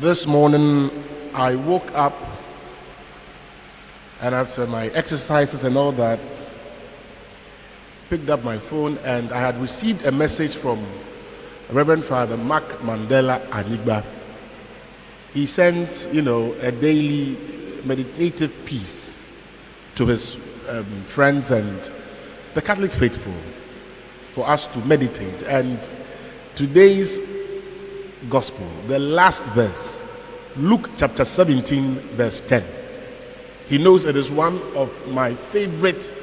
This morning I woke up, and after my exercises and all that, picked up my phone, and I had received a message from Reverend Father Mark Mandela Anigba. He sends, a daily meditative piece to his friends and the Catholic faithful for us to meditate. And today's gospel, the last verse, Luke chapter 17, verse 10. He knows it is one of my favorite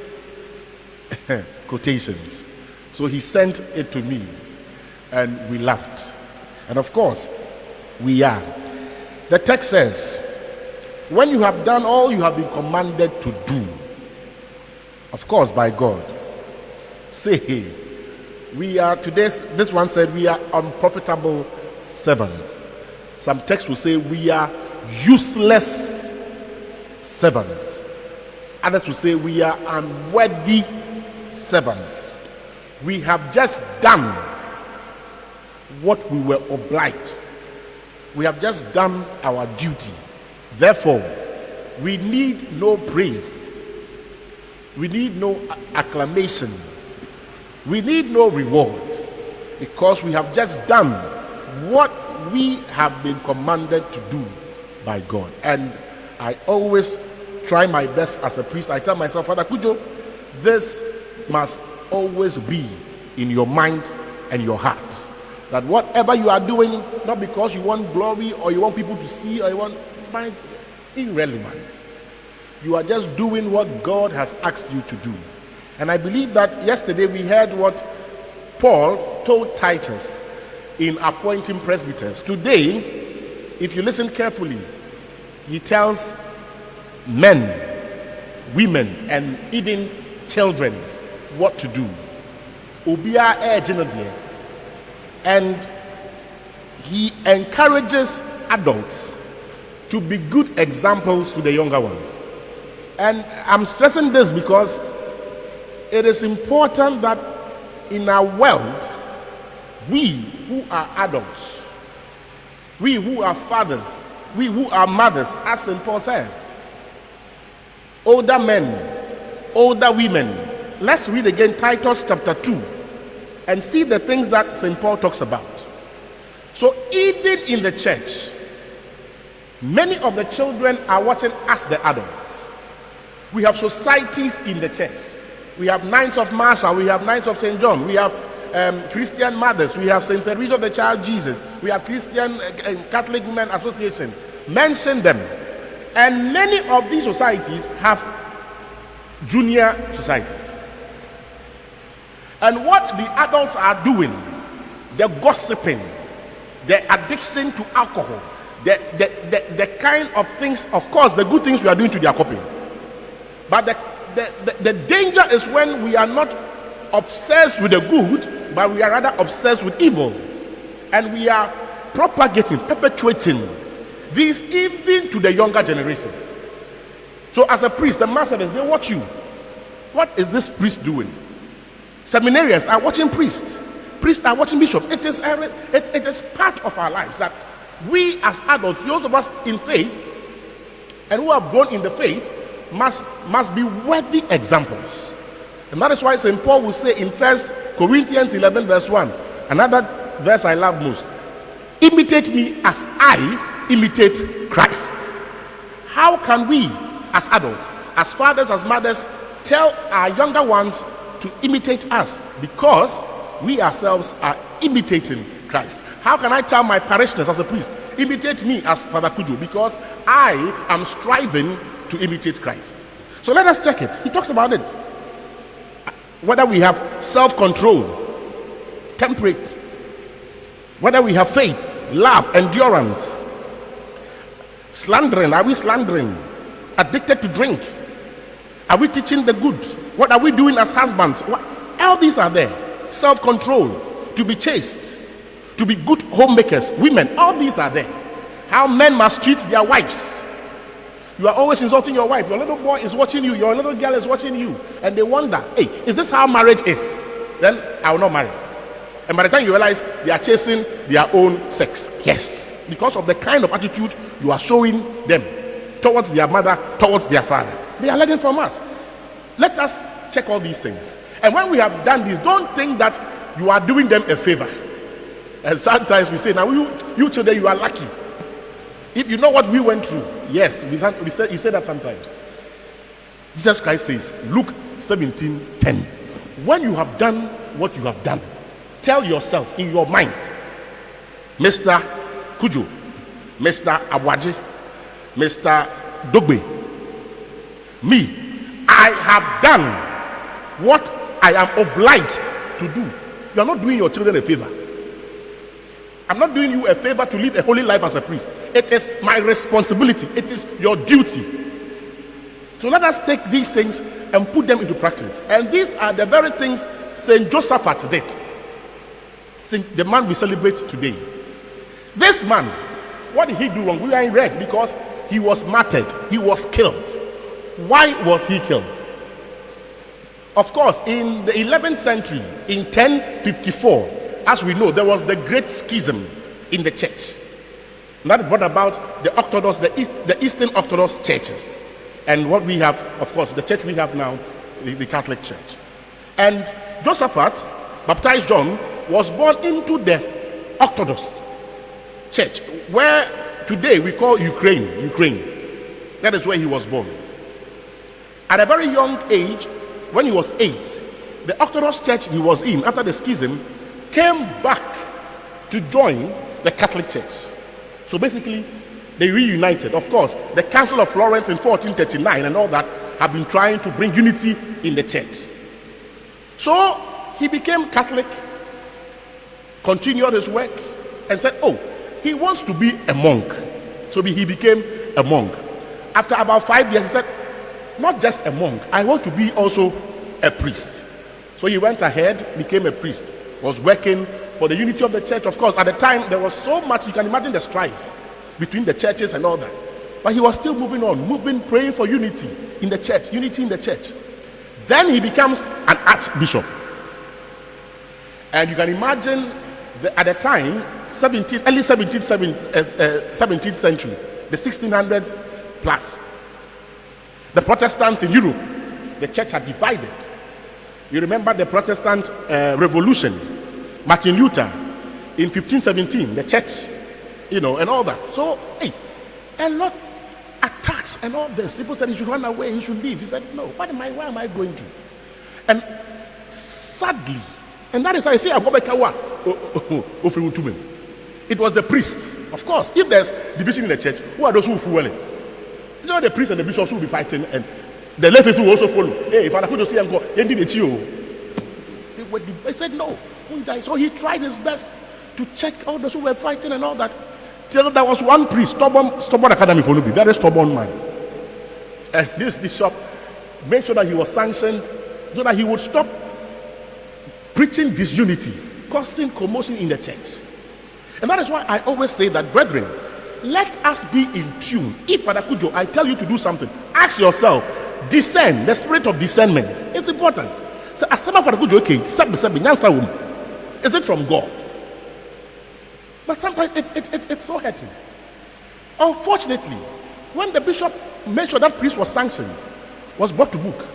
quotations. So he sent it to me, and we laughed. And of course, we are. The text says, when you have done all you have been commanded to do, of course by God, say, we are today's, this one said, we are unprofitable servants. Some texts will say we are useless servants. Others will say we are unworthy servants. We have just done what we were obliged. We have just done our duty. Therefore, we need no praise. We need no acclamation. We need no reward, because we have just done what we have been commanded to do by God. And I always try my best as a priest. I tell myself, Father Kujo, this must always be in your mind and your heart, that whatever you are doing, not because you want glory or you want people to see or you want, irrelevant. You are just doing what God has asked you to do. And I believe that yesterday we heard what Paul told Titus in appointing presbyters. Today, if you listen carefully, he tells men, women, and even children what to do. And he encourages adults to be good examples to the younger ones. And I'm stressing this because it is important that in our world, we who are adults, we who are fathers, we who are mothers, as St. Paul says, older men, older women. Let's read again Titus chapter 2 and see the things that St. Paul talks about. So even in the church, many of the children are watching us, the adults. We have societies in the church. We have Knights of Marshall, we have Knights of St. John, we have Christian Mothers, we have St. Teresa of the Child Jesus, we have Christian Catholic Women Association. Mention them. And many of these societies have junior societies. And what the adults are doing, the gossiping, the addiction to alcohol, the kind of things, of course, the good things we are doing to their coping. But the danger is when we are not obsessed with the good, but we are rather obsessed with evil. And we are propagating, perpetuating these even to the younger generation. So as a priest, the master, they watch you. What is this priest doing? Seminarians are watching priests. Priests are watching bishops. It is part of our lives that we as adults, those of us in faith and who have grown in the faith, must be worthy examples. And that is why St. Paul will say in 1 Corinthians 11 verse 1, another verse I love most, imitate me as I imitate Christ. How can we as adults, as fathers, as mothers, tell our younger ones to imitate us? Because we ourselves are imitating Christ. How can I tell my parishioners as a priest, imitate me as Father Kujo? Because I am striving to imitate Christ. So let us check it. He talks about it. Whether we have self-control, temperate, whether we have faith, love, endurance, slandering, are we slandering? Addicted to drink? Are we teaching the good? What are we doing as husbands? All these are there. Self-control, to be chaste, to be good homemakers, women, all these are there. How men must treat their wives. You are always insulting your wife. Your little boy is watching you. Your little girl is watching you. And they wonder, hey, is this how marriage is? Then I will not marry. And by the time you realize they are chasing their own sex. Yes. because of the kind of attitude you are showing them towards their mother, towards their father. They are learning from us. Let us check all these things. And when we have done this, don't think that you are doing them a favor. And sometimes we say, now you children, you are lucky. If you know what we went through, yes, you say that sometimes. Jesus Christ says, Luke 17:10, when you have done what you have done, tell yourself in your mind, Mr. Kujo, Mr. Awaji, Mr. Dogbe, me, I have done what I am obliged to do. You are not doing your children a favor. I'm not doing you a favor to live a holy life as a priest. It is my responsibility. It is your duty. So let us take these things and put them into practice. And these are the very things Saint Josaphat did. The man we celebrate today. This man, what did he do wrong? We are in red because he was martyred. He was killed. Why was he killed? Of course, in the 11th century, in 1054, as we know, there was the great schism in the church. And that brought about the Orthodox, the Eastern Orthodox churches. And what we have, of course, the church we have now, the Catholic Church. And Josaphat, baptized John, was born into the Orthodox Church, where today we call Ukraine. That is where he was born. At a very young age, when he was 8, the Orthodox Church he was in, after the schism, came back to join the Catholic Church. So basically, they reunited. Of course, the Council of Florence in 1439 and all that have been trying to bring unity in the church. So he became Catholic, continued his work, and said, oh, he wants to be a monk. So he became a monk. After about 5 years, he said, not just a monk, I want to be also a priest. So he went ahead, became a priest, was working for the unity of the church. Of course, at the time, there was so much, you can imagine the strife between the churches and all that. But he was still moving on, praying for unity in the church, unity in the church. Then he becomes an archbishop. And you can imagine, at the time, early 17th century, the 1600s plus, the Protestants in Europe, the church had divided. You remember the Protestant revolution, Martin Luther, in 1517, the church, and all that. So, a lot attacks and all this. People said he should run away, he should leave. He said, no, why am I going to? And sadly, and that is how I say, it was the priests. Of course, if there's division in the church, who are those who fuel it? It's not the priests and the bishops who will be fighting, and the lay people will also follow. Hey, if I could see him go, they said no. So he tried his best to check all those who were fighting and all that. Till there was one priest, stubborn academy for Nubi, very stubborn man. And this bishop made sure that he was sanctioned so that he would stop preaching disunity, causing commotion in the church. And that is why I always say that, brethren, let us be in tune. If Father Kujo, I tell you to do something, ask yourself, discern, the spirit of discernment. It's important. So, Father Kujo, okay, is it from God? But sometimes it's so hurting. Unfortunately, when the bishop made sure that priest was sanctioned, was brought to book,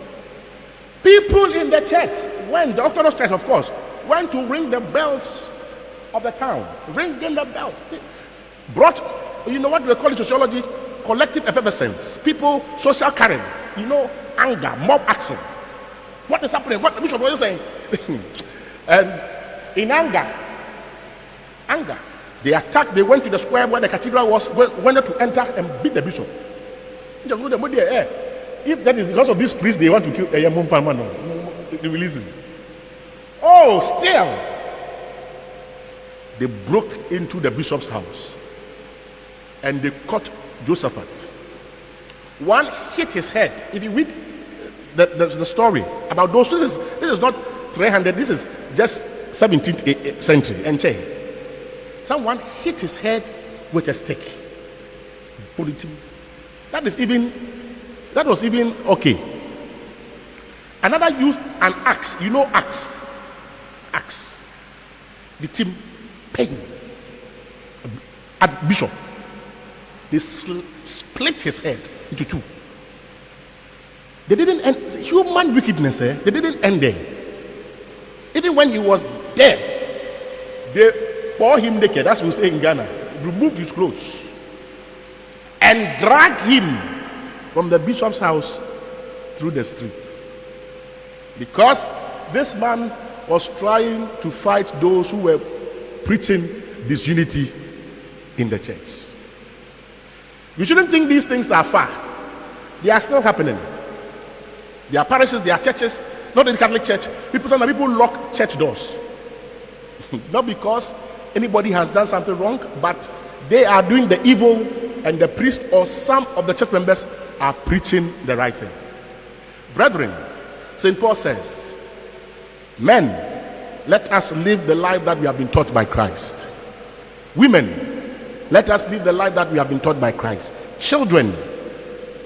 people in the church, when the Orthodox Church, of course, went to ring the bells of the town, ringing the bells, brought, what we call in sociology, collective effervescence, people, social current, anger, mob action. What is happening? What the bishop was saying? And in anger, they attacked, they went to the square where the cathedral was, went to enter and beat the bishop. If that is because of this priest, they want to kill a young farmer, they release him. Oh, still, they broke into the bishop's house and they caught Josaphat. One hit his head. If you read the story about those, this is not 300, this is just 17th century. And someone hit his head with a stick. That was even okay. Another used an axe. Axe. The team pain. at Bishop. They split his head into two. They didn't end human wickedness. They didn't end there. Even when he was dead, they bore him naked, as we say in Ghana, removed his clothes, and dragged him from the bishop's house through the streets. Because this man was trying to fight those who were preaching disunity in the church. You shouldn't think these things are far. They are still happening. There are parishes, there are churches, not in the Catholic Church. Sometimes people lock church doors. Not because anybody has done something wrong, but they are doing the evil, and the priest or some of the church members are preaching the right thing. Brethren, St. Paul says, men, let us live the life that we have been taught by Christ. Women, let us live the life that we have been taught by Christ. Children,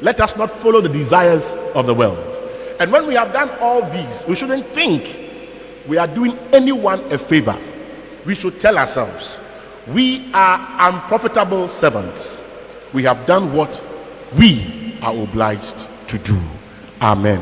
let us not follow the desires of the world. And when we have done all these, we shouldn't think we are doing anyone a favor. We should tell ourselves, we are unprofitable servants. We have done what we are obliged to do. Amen.